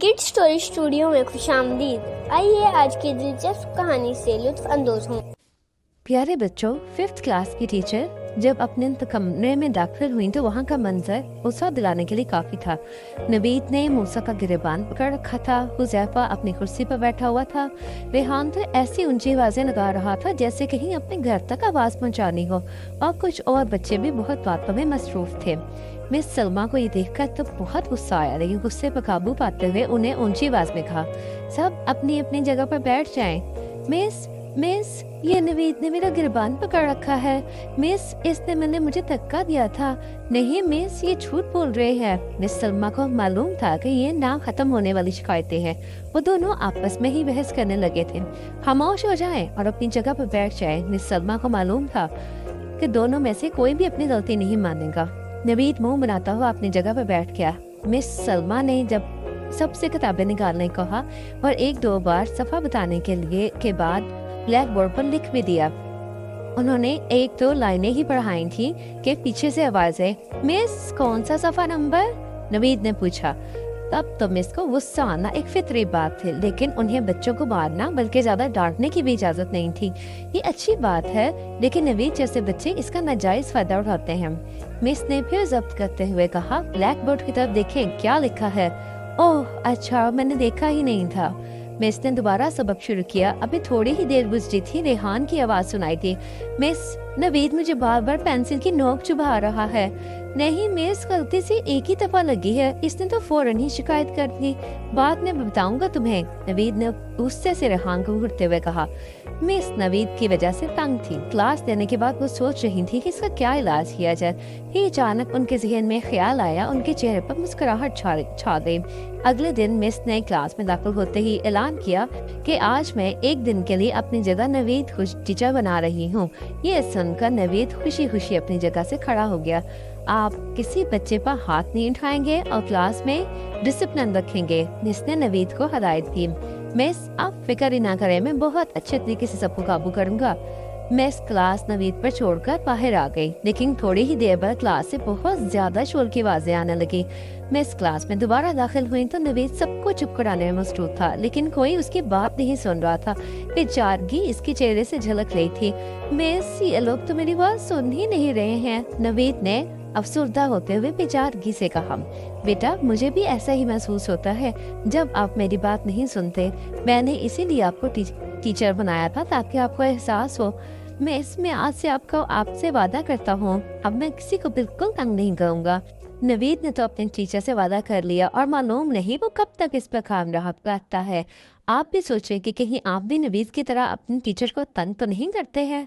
Kid story studio में खुशामदीद। आइए आज की दिलचस्प कहानी से लुत्फ अंदोज हों। प्यारे बच्चों, 5th क्लास की टीचर जब अपने कमरे में दाखिल हुई तो वहाँ का मंजर उत्साह दिलाने के लिए काफी था। नवीद ने मूसा का गिरेबान पकड़ रखा था, हुज़ैफा अपनी कुर्सी पर बैठा हुआ था, रेहान तो ऐसी ऊंची आवाजें लगा रहा था जैसे कहीं अपने घर तक आवाज पहुंचानी हो, और कुछ और बच्चे भी बहुत बातों में मसरूफ थे। मिस सलमा को ये देखकर तो बहुत गुस्सा आया, लेकिन गुस्से पर काबू पाते हुए उन्हें ऊंची आवाज में कहा, सब अपनी अपनी जगह पर बैठ जाएं। मिस मिस ये नवीद ने मेरा गिरबान पकड़ रखा है। मिस इसने मैंने मुझे धक्का दिया था। नहीं मिस, ये झूठ बोल रहे हैं। मिस सलमा को मालूम था कि ये ना खत्म होने वाली शिकायतें हैं। वो दोनों आपस में ही बहस करने लगे थे। खामोश हो जाएं और अपनी जगह पर बैठ जाएं। मिस सलमा को मालूम था कि दोनों में से कोई भी अपनी गलती नहीं मानेगा। नवीद मुंह बनाता हुआ अपनी जगह पर बैठ गया। मिस सलमा ने जब सबसे किताबें निकालने को कहा और एक दो बार सफा बताने के बाद ब्लैक बोर्ड पर लिख भी दिया। उन्होंने एक दो लाइनें ही पढ़ाई थी कि पीछे से आवाज है, मिस कौन सा सफा नंबर? नवीद ने पूछा। तब तो मिस को गुस्सा आना एक फितरी बात थी, लेकिन उन्हें बच्चों को मारना बल्कि ज्यादा डांटने की भी इजाजत नहीं थी। ये अच्छी बात है, लेकिन नवीद जैसे बच्चे इसका नाजायज फायदा उठाते हैं। मिस ने फिर जब्त करते हुए कहा, ब्लैक बोर्ड की तरफ देखें, क्या लिखा है? ओह अच्छा, मैंने देखा ही नहीं था। मिस ने दोबारा सबक शुरू किया। अभी थोड़ी ही देर गुजरी थी, रेहान की आवाज सुनाई दी, मिस नवीद मुझे बार बार पेंसिल की नोक चुभा रहा है। नहीं मिस, गलती से एक ही दफा लगी है, इसने तो फौरन ही शिकायत कर दी। बाद में बताऊंगा तुम्हें, नवीद ने गुस्से से रेहान को घूरते हुए कहा। मिस नवीद की वजह से तंग थी। क्लास देने के बाद वो सोच रही थी कि इसका क्या इलाज किया जाए। ही अचानक उनके जहन में ख्याल आया, उनके चेहरे पर मुस्कुराहट छा गई। अगले दिन मिस ने क्लास में दाखिल होते ही ऐलान किया कि आज मैं एक दिन के लिए अपनी जगह नवीद को टीचर बना रही हूँ। ये सुनकर नवीद खुशी खुशी अपनी जगह से खड़ा हो गया। आप किसी बच्चे पर हाथ नहीं उठाएंगे और क्लास में डिसिप्लिन रखेंगे, मिस ने नवीद को हदायत दी। मिस आप फिक्र ही ना करें, मैं बहुत अच्छे तरीके से सबको काबू करूंगा। मिस क्लास नवीद पर छोड़कर बाहर आ गई, लेकिन थोड़ी ही देर बाद क्लास से बहुत ज्यादा शोर की आवाजें आने लगी। मिस क्लास में दोबारा दाखिल हुई तो नवीद सबको चुप कराने में मसरूफ था, लेकिन कोई उसकी बात नहीं सुन रहा था। बेचारगी इसके चेहरे से झलक रही थी। मिस ये लोग तो मेरी बात सुन ही नहीं रहे हैं, नवीद ने अफसुर्दा होते हुए बेचारगी से कहा। बेटा मुझे भी ऐसा ही महसूस होता है जब आप मेरी बात नहीं सुनते। मैंने इसीलिए आपको टीचर बनाया था ताकि आपको एहसास हो। मैं इसमें आज से आपसे वादा करता हूँ, अब मैं किसी को बिल्कुल तंग नहीं करूँगा। नवीद ने तो अपने टीचर से वादा कर लिया और मालूम नहीं वो कब तक इस पर काम रखता है। आप भी सोचें कि कहीं आप भी नवीद की तरह अपने टीचर को तंग तो नहीं करते हैं।